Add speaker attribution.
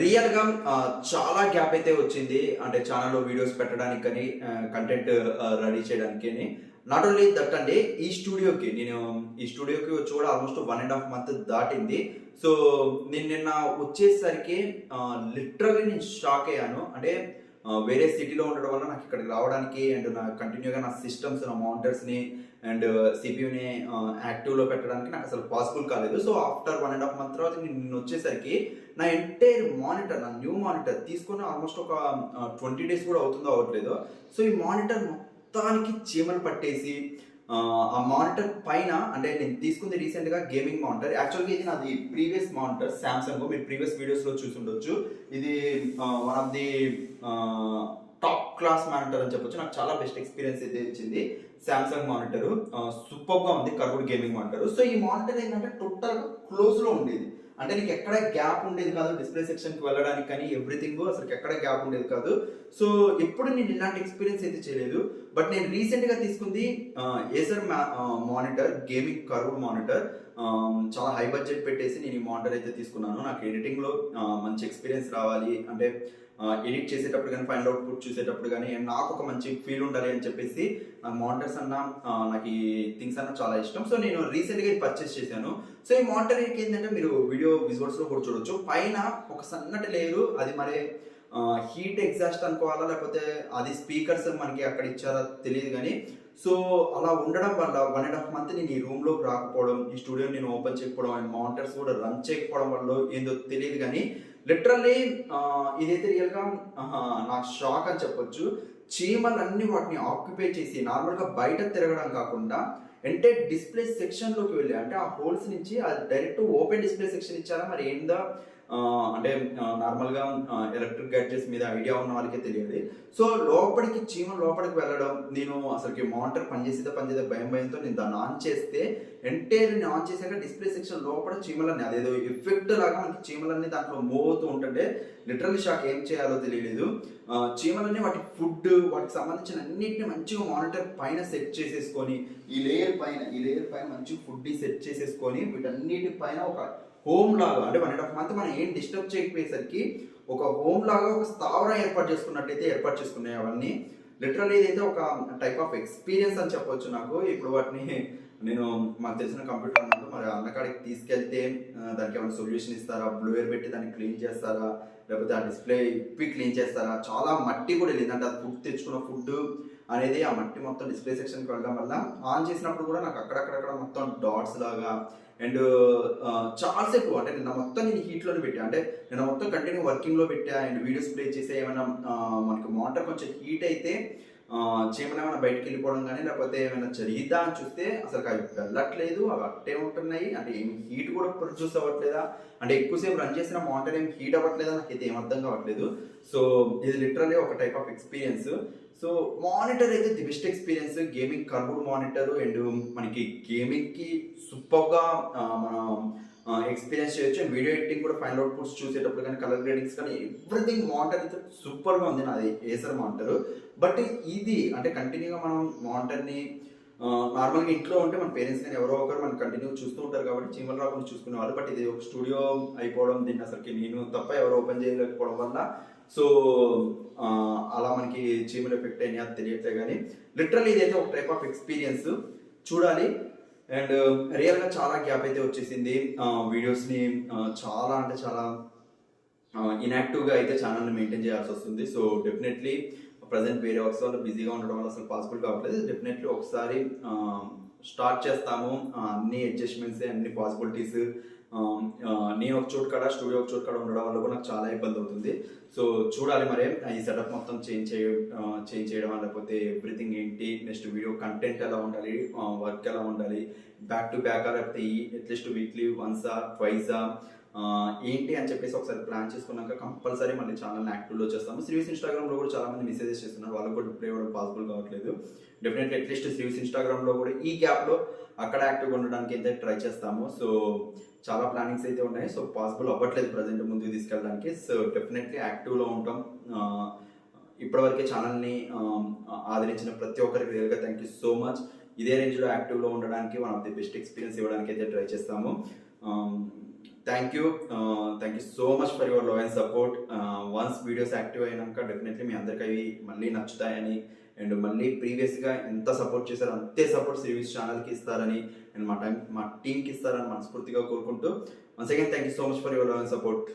Speaker 1: Real గా చాలా gap అయితే వచ్చింది. అంటే ఛానల్‌లో వీడియోస్ పెట్టడానికి కానీ, కంటెంట్ రెడీ చేయడానికి అని. నాట్ ఓన్లీ దట్ అండి. ఈ స్టూడియోకి వచ్చి కూడా ఆల్మోస్ట్ 1 ½ మంత్ దాటింది. సో, నేను నిన్న వచ్చేసరికి లిటరల్లీ నేను షాక్ అయ్యాను. అంటే వేరే సిటీలో ఉండడం వల్ల నాకు ఇక్కడికి రావడానికి అండ్ కంటిన్యూగా నా సిస్టమ్స్, నా మానిటర్స్‌ని అండ్ సిపియూని యాక్టివ్‌లో పెట్టడానికి నాకు అసలు పాసిబుల్ కాలేదు. సో, ఆఫ్టర్ 1 ½ మంత్ తర్వాత నేను నిన్న వచ్చేసరికి నా ఎంటైర్ మానిటర్, నా న్యూ మానిటర్ తీసుకొని ఆల్మోస్ట్ ఒక 20 డేస్ కూడా అవుతుందో అవ్వట్లేదో. సో, ఈ మానిటర్ మొత్తానికి చీమలు పట్టేసి ఆ మానిటర్ పైన, అంటే నేను తీసుకుంది రీసెంట్‌గా గేమింగ్ మానిటర్. యాక్చువల్‌గా ఇది నాది ప్రీవియస్ మానిటర్ సామ్‌సంగ్. మీరు ప్రీవియస్ వీడియోస్‌లో చూసుండొచ్చు. ఇది one of the top class monitor అని చెప్పొచ్చు. నాకు చాలా బెస్ట్ ఎక్స్పీరియన్స్ అయితే ఇచ్చింది సామ్‌సంగ్ మానిటర్. సూపర్‌గా ఉంది కర్వ్డ్ గేమింగ్ మానిటర్. సో, ఈ మానిటర్ ఏంటంటే టోటల్‌గా క్లోజ్‌లో ఉండేది. అంటే నీకు ఎక్కడ గ్యాప్ ఉండేది కాదు డిస్ప్లే సెక్షన్కి వెళ్ళడానికి, కానీ ఎవ్రీథింగ్ అసలు ఎక్కడ గ్యాప్ ఉండేది కాదు. సో, ఎప్పుడు నేను ఇలాంటి ఎక్స్పీరియన్స్ అయితే చేయలేదు. బట్ నేను రీసెంట్గా తీసుకుంది Acer monitor, gaming curved monitor. చాలా హై బడ్జెట్ పెట్టేసి నేను ఈ మానిటర్ అయితే తీసుకున్నాను. నాకు ఎడిటింగ్లో మంచి ఎక్స్పీరియన్స్ రావాలి, అంటే ఎడిట్ చేసేటప్పుడు కానీ, ఫైనల్ అవుట్పుట్ చూసేటప్పుడు కానీ నాకు ఒక మంచి ఫీల్ ఉండాలి అని చెప్పేసి నాకు మానిటర్స్ అన్న, నాకు ఈ థింగ్స్ అన్న చాలా ఇష్టం. సో, నేను రీసెంట్గా ఇది పర్చేస్ చేశాను. సో, ఈ మానిటర్ ఏంటంటే మీరు వీడియో విజువల్స్లో కూడా చూడొచ్చు. పైన ఒక సన్నటి లేయరు, అది మరి హీట్ ఎగ్జాస్ట్ అనుకోవాలా లేకపోతే అది స్పీకర్స్ మనకి అక్కడ ఇచ్చారా తెలియదు కానీ, సో అలా ఉండడం వల్ల 1 ½ మంత్ నేను ఈ రూమ్లోకి రాకపోవడం, ఈ స్టూడియో నేను ఓపెన్ చేయకపోవడం అండ్ మానిటర్స్ కూడా రన్ చేయకపోవడం వల్ల ఏందో తెలియదు కానీ లిటరల్లీ ఇదైతే రియల్గా నాకు షాక్ అని చెప్పొచ్చు. చీమలన్నీ వాటిని ఆక్యుపై చేసి నార్మల్గా బయట తిరగడం కాకుండా అంటే డిస్ప్లే సెక్షన్లోకి వెళ్ళి, అంటే ఆ హోల్స్ నుంచి అది డైరెక్ట్ ఓపెన్ డిస్ప్లే సెక్షన్ ఇచ్చారా మరి ఏందా, అంటే నార్మల్గా ఎలక్ట్రిక్ గ్యాడ్జెట్స్ మీద ఐడియా ఉన్న వాళ్ళకే తెలియదు. సో, లోపలికి చీమలు లోపలికి వెళ్ళడం, నేను అసలుకి మానిటర్ పనిచేసేదా భయంతో నేను దాన్ని ఆన్ చేస్తే ఎంటైర్ నేను ఆన్ చేశాక డిస్ప్లే సెక్షన్ లోపల చీమలన్నీ అదేదో ఎఫెక్ట్ లాగా మనకి చీమలన్నీ దాంట్లో మూవ్ అవుతూ ఉంటుంటే లిటరల్లీ షాక్, ఏం చేయాలో తెలియలేదు. చీమలన్నీ వాటి ఫుడ్, వాటికి సంబంధించిన అన్నింటినీ మంచిగా మానిటర్ పైన సెట్ చేసేసుకొని ఈ లేయర్ పైన మంచిగా ఫుడ్ సెట్ చేసేసుకొని వీటన్నిటి పైన ఒక హోమ్ లాగా, అంటే 1 ½ మంత్ మనం ఏం డిస్టర్బ్ చేయకపోయేసరికి ఒక హోమ్ లాగా ఒక స్థావరం ఏర్పాటు చేసుకున్నాయి అవన్నీ. లిటరల్లీ ఇదైతే ఒక టైప్ ఆఫ్ ఎక్స్పీరియన్స్ అని చెప్పొచ్చు నాకు. ఇప్పుడు వాటిని నేను మాకు తెలిసిన కంప్యూటర్ అన్నట్టు మరి అన్నకాడికి తీసుకెళ్తే దానికి ఏమైనా సొల్యూషన్ ఇస్తారా, బ్లూవేర్ పెట్టి దాన్ని క్లీన్ చేస్తారా, లేకపోతే ఆ డిస్ప్లే ఇప్పి క్లీన్ చేస్తారా. చాలా మట్టి కూడా వెళ్ళింది, అంటే అది ఫుడ్ తెచ్చుకున్న ఫుడ్ అనేది ఆ మట్టి మొత్తం డిస్ప్లే సెక్షన్కి వెళ్ళడం వల్ల ఆన్ చేసినప్పుడు కూడా నాకు అక్కడక్కడ మొత్తం డాట్స్ లాగా అండ్ చాలాసేపు, అంటే నేను హీట్లోనే పెట్టా, అంటే నేను మొత్తం కంటిన్యూ వర్కింగ్లో పెట్టా అండ్ వీడియోస్ ప్లే చేసే ఏమైనా మనకి మానిటర్ కొంచెం హీట్ అయితే చీమలు ఏమైనా బయటకు వెళ్ళిపోవడం కానీ లేకపోతే ఏమైనా జరిగిద్దా అని చూస్తే అసలు అవి వెళ్ళట్లేదు, అవి అట్టే ఉంటున్నాయి. అంటే ఏమి హీట్ కూడా ప్రొడ్యూస్ అవ్వట్లేదా, అంటే ఎక్కువసేపు రన్ చేసిన మానిటర్ ఏమి హీట్ అవ్వట్లేదా నాకైతే ఏం అర్థం కావట్లేదు. సో, ఇది లిటరల్లీ ఒక type of experience. So, monitor అయితే the best experience, gaming curved monitor and మనకి గేమింగ్కి సూపర్గా మనం ఎక్స్పీరియన్స్ చేయొచ్చు. అండ్ వీడియో ఎడిటింగ్ కూడా, ఫైనల్ అవుట్పుట్స్ చూసేటప్పుడు కానీ, కలర్ గ్రేడింగ్స్ కానీ ఎవ్రీథింగ్ మానిటర్ అయితే సూపర్గా ఉంది నాది ఏసర్ మానిటర్. బట్ ఇది అంటే కంటిన్యూగా మనం మానిటర్ని నార్మల్గా ఇంట్లో ఉంటే మన పేరెంట్స్ కానీ ఎవరో ఒకరు మనం కంటిన్యూ చూస్తూ ఉంటారు కాబట్టి చీమలు రాకుండా చూసుకునేవాళ్ళు. బట్ ఇది ఒక స్టూడియో అయిపోవడం, దీన్ని అసలుకి నేను తప్ప ఎవరు ఓపెన్ చేయలేకపోవడం వల్ల సో అలా మనకి చీమలు ఎఫెక్ట్ అయినా అది తెలియట్లే కానీ లిటరల్లీ ఇదైతే ఒక టైప్ ఆఫ్ ఎక్స్పీరియన్స్, చూడాలి. అండ్ రియల్గా చాలా గ్యాప్ అయితే వచ్చేసింది. వీడియోస్ని చాలా అంటే చాలా ఇన్యాక్టివ్గా అయితే ఛానల్ని మెయింటైన్ చేయాల్సి వస్తుంది. సో, డెఫినెట్లీ ప్రజెంట్ వేరే వర్క్స్ వల్ల బిజీగా ఉండడం వల్ల అసలు పాసిబుల్ కావట్లేదు. డెఫినెట్లీ ఒకసారి స్టార్ట్ చేస్తాము. అన్ని అడ్జస్ట్మెంట్స్, అన్ని పాసిబిలిటీస్, నేను ఒక చోటు కాడ, స్టూడియో ఒక చోటు కాడ ఉండడం వల్ల కూడా నాకు చాలా ఇబ్బంది అవుతుంది. సో, చూడాలి మరి ఈ సెటప్ మొత్తం చేంజ్ చేయడం, లేకపోతే ఎవ్రీథింగ్ ఏంటి, నెక్స్ట్ వీడియో కంటెంట్ ఎలా ఉండాలి, వర్క్ ఎలా ఉండాలి, బ్యాక్ టు బ్యాక్ లేకపోతే అట్లీస్ట్ వీక్లీ వన్సా ట్వైసా ఏంటి అని చెప్పేసి ఒకసారి ప్లాన్ చేసుకున్నాక కంపల్సరీ మళ్ళీ ఛానల్ని యాక్టివ్లో చేస్తాము. శ్రీవిస్ ఇన్స్టాగ్రామ్లో కూడా చాలా మంది మెసేజెస్ చేస్తున్నారు, వాళ్ళకు కూడా రిప్లై ఇవ్వడం పాసిబుల్ కావట్లేదు. డెఫినెట్లీ అట్లీస్ట్ శ్రీవిస్ ఇన్స్టాగ్రామ్లో కూడా ఈ గ్యాప్లో అక్కడ యాక్టివ్గా ఉండడానికి అయితే ట్రై చేస్తాము. సో, చాలా ప్లానింగ్స్ అయితే ఉన్నాయి. సో, పాసిబుల్ అవ్వట్లేదు ప్రజెంట్ ముందుకు తీసుకెళ్ళడానికి. సో, డెఫినెట్లీ యాక్టివ్లో ఉంటాం. ఇప్పటివరకే ఛానల్ని ఆదరించిన ప్రతి ఒక్కరికి రియల్గా థ్యాంక్ యూ సో మచ్. ఇదే రేంజ్లో యాక్టివ్లో ఉండడానికి one of the best experience ఇవ్వడానికి అయితే ట్రై చేస్తాము. Thank you so much for your love and support. Once videos active అయినాక డెఫినెట్లీ మీ అందరికి అవి మళ్ళీ నచ్చుతాయని అండ్ మళ్ళీ ప్రీవియస్గా ఎంత సపోర్ట్ చేశారో అంతే సపోర్ట్ సిరీస్ ఛానల్కి ఇస్తారని అండ్ మా టీంకి ఇస్తారని మనస్ఫూర్తిగా కోరుకుంటూ once again thank you so much for your love and support.